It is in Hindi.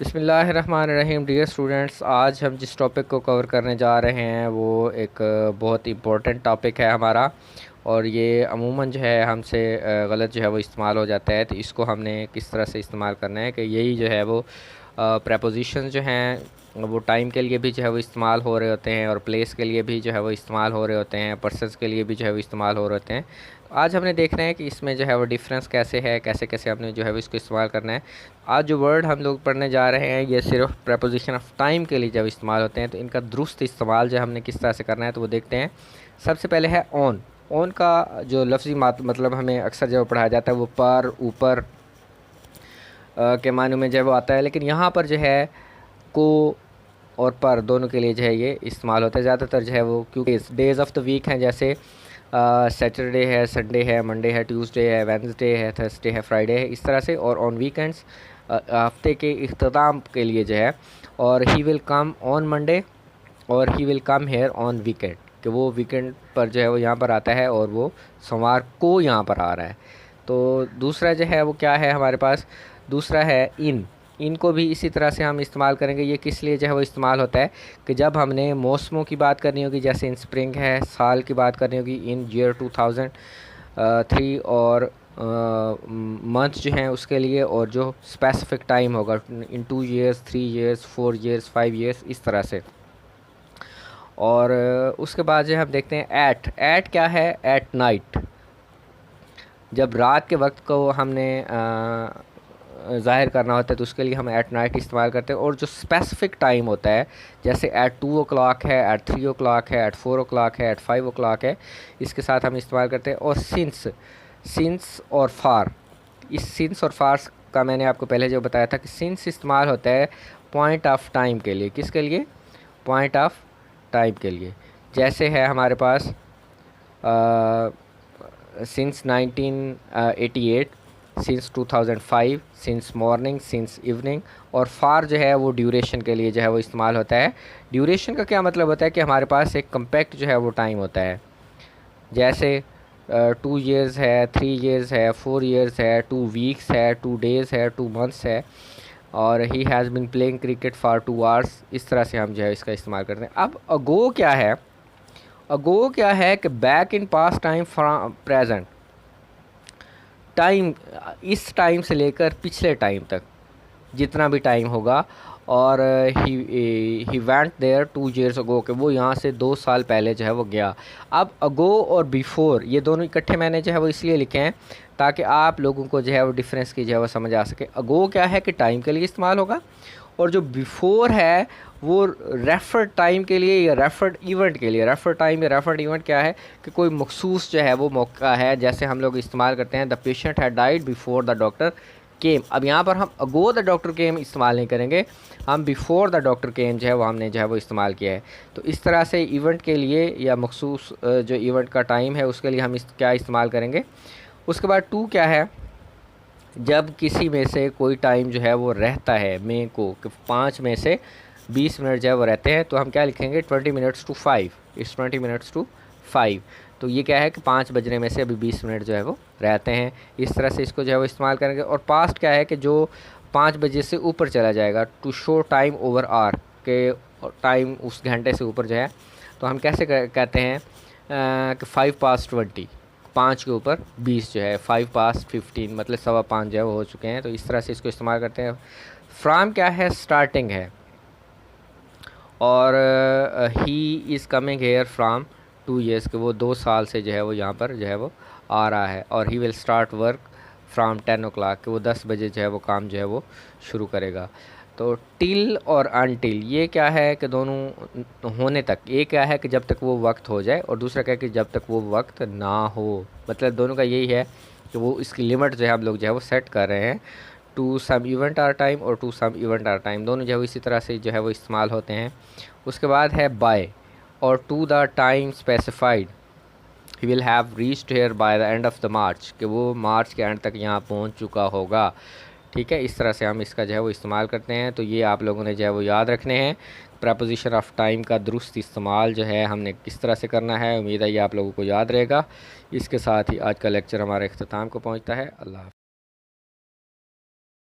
बिस्मिल्लाहिर्रहमानिर्रहीम। डियर स्टूडेंट्स, आज हम जिस टॉपिक को कवर करने जा रहे हैं वो एक बहुत इम्पोर्टेंट टॉपिक है हमारा। और ये अमूमन जो है हमसे गलत जो है वो इस्तेमाल हो जाता है। तो इसको हमने किस तरह से इस्तेमाल करना है कि यही जो है वो प्रपोजिशन जो हैं वो टाइम के लिए भी जो है वो इस्तेमाल हो रहे होते हैं और प्लेस के लिए भी जो है वो इस्तेमाल हो रहे होते हैं, पर्सन्स के लिए भी जो है वो इस्तेमाल हो रहे होते हैं। तो आज हमने देखना है कि इसमें जो है वो डिफरेंस कैसे है, कैसे कैसे हमने जो है वो इसको इस्तेमाल करना है। आज जो वर्ड हम लोग पढ़ने जा रहे हैं ये सिर्फ प्रपोजिशन ऑफ टाइम के लिए जब इस्तेमाल होते हैं तो इनका दुरुस्त इस्तेमाल जो हमने किस तरह से करना है तो वो देखते हैं। सबसे पहले है ऑन। ऑन का जो लफ्ज़ी मतलब हमें अक्सर जब पढ़ाया जाता है वो पर, ऊपर के मानों में जो है वो आता है, लेकिन यहाँ पर जो है को और पर दोनों के लिए जो है ये इस्तेमाल होता है ज़्यादातर जो है वो, क्योंकि डेज़ ऑफ द वीक हैं, जैसे सैटरडे है, संडे है, मंडे है, ट्यूसडे है, वेडनेसडे है, थर्सडे है, फ्राइडे है, इस तरह से। और ऑन वीकेंड्स हफ्ते के इख्तिताम के लिए जो है, और he will come on Monday और he will come here on weekend, कि वो वीकेंड पर जो है वो यहाँ पर आता है और वो सोमवार को यहाँ पर आ रहा है। तो दूसरा जो है वो क्या है हमारे पास, दूसरा है इन। इनको भी इसी तरह से हम इस्तेमाल करेंगे। ये किस लिए जो है वो इस्तेमाल होता है कि जब हमने मौसमों की बात करनी होगी, जैसे इन स्प्रिंग है, साल की बात करनी होगी इन ईयर 2003, और मंथ जो हैं उसके लिए, और जो स्पेसिफिक टाइम होगा इन 2 ईयर्स, 3 ईयर्स, 4 ईयर्स, 5 ईयर्स, इस तरह से। और उसके बाद जो हम देखते हैं एट। एट क्या है? At night. जब रात के वक्त को हमने ज़ाहिर करना होता है तो उसके लिए हम एट नाइट इस्तेमाल करते हैं। और जो स्पेसिफिक टाइम होता है, जैसे एट 2 o'clock है, एट 3 o'clock है, एट 4 o'clock है, एट 5 o'clock है, इसके साथ हम इस्तेमाल करते हैं। और सिंस, सिंस और फार। इस सिंस और फार का मैंने आपको पहले जो बताया था कि सिंस इस्तेमाल होता है पॉइंट ऑफ टाइम के लिए। किसके लिए? पॉइंट ऑफ टाइम के लिए। जैसे है हमारे पास since 1988, since 2005, since morning, since evening. और फार जो है वो ड्यूरेशन के लिए जो है वो इस्तेमाल होता है। ड्यूरेशन का क्या मतलब होता है कि हमारे पास एक कम्पैक्ट जो है वो टाइम होता है। जैसे 2 ईयर्स है, 3 ईयर्स है, 4 ईयर्स है, 2 वीक्स है, 2 डेज़ है, 2 मंथ्स है, और he has been playing cricket for 2 hours. इस तरह से हम जो है इसका इस्तेमाल करते हैं। अब अगो क्या है? अगो क्या है कि back in past time from present time, इस टाइम से लेकर पिछले टाइम तक जितना भी टाइम होगा। और he went there 2 years ago, कि वो यहाँ से 2 साल पहले जो है वो गया। अब अगो और बिफोर ये दोनों इकट्ठे मैंने जो है वो इसलिए लिखे हैं ताकि आप लोगों को जो है वो डिफरेंस की जो है वो समझ आ सके। अगो क्या है कि टाइम के लिए इस्तेमाल होगा, और जो बिफोर है वो रेफर्ड टाइम के लिए या रेफर्ड इवेंट के लिए। रेफर्ड टाइम या रेफर्ड इवेंट क्या है कि कोई मखसूस जो है वो मौका है, जैसे हम लोग इस्तेमाल करते हैं the patient had died before the doctor केम। अब यहाँ पर हम अगो द डॉक्टर केम इस्तेमाल नहीं करेंगे, हम बिफोर द डॉक्टर केम जो है वो हमने जो है वो इस्तेमाल किया है। तो इस तरह से इवेंट के लिए या मखसूस जो इवेंट का टाइम है उसके लिए हम क्या इस्तेमाल करेंगे। उसके बाद टू क्या है? जब किसी में से कोई टाइम जो है वो रहता है मे को, कि 5 में से 20 मिनट जो है वो रहते हैं, तो हम क्या लिखेंगे? 20 minutes to 5। It's 20 minutes to 5। तो ये क्या है कि 5 बजने में से अभी 20 मिनट जो है वो रहते हैं। इस तरह से इसको जो है वो इस्तेमाल करेंगे। और पास्ट क्या है कि जो 5 बजे से ऊपर चला जाएगा, to show time over hour, के टाइम उस घंटे से ऊपर जो है, तो हम कैसे कहते हैं कि 5 past 20, 5 के ऊपर 20 जो है 5 past 15, मतलब 5:15 जो है वो हो चुके हैं। तो इस तरह से इसको इस्तेमाल करते हैं। फ्रॉम क्या है? स्टार्टिंग है। और he is coming here from 2 years, के वो 2 साल से जो है वो यहाँ पर जो है वो आ रहा है। और he will start work from 10 o'clock, के वो 10 बजे जो है वो काम जो है वो शुरू करेगा। तो टिल और अनटिल ये क्या है कि दोनों होने तक। एक क्या है कि जब तक वो वक्त हो जाए, और दूसरा क्या है कि जब तक वो वक्त ना हो। मतलब दोनों का यही है कि वो इसकी लिमिट जो है हम लोग जो है वो सेट कर रहे हैं। To some event or time और to some event or time, दोनों जो है इसी तरह से जो है वो इस्तेमाल होते हैं। उसके बाद है बाय और to the time specified, he will have reached here by the end of the March, कि वो मार्च के एंड तक यहाँ पहुँच चुका होगा। ठीक है, इस तरह से हम इसका जो है वो इस्तेमाल करते हैं। तो ये आप लोगों ने जो है वो याद रखने हैं। प्रपोजिशन ऑफ टाइम का दुरुस्त इस्तेमाल जो है हमने किस तरह से करना है, उम्मीद है ये आप लोगों को याद रहेगा। इसके साथ ही आज का लेक्चर हमारे अख्ताम को पहुँचता है। अल्लाह।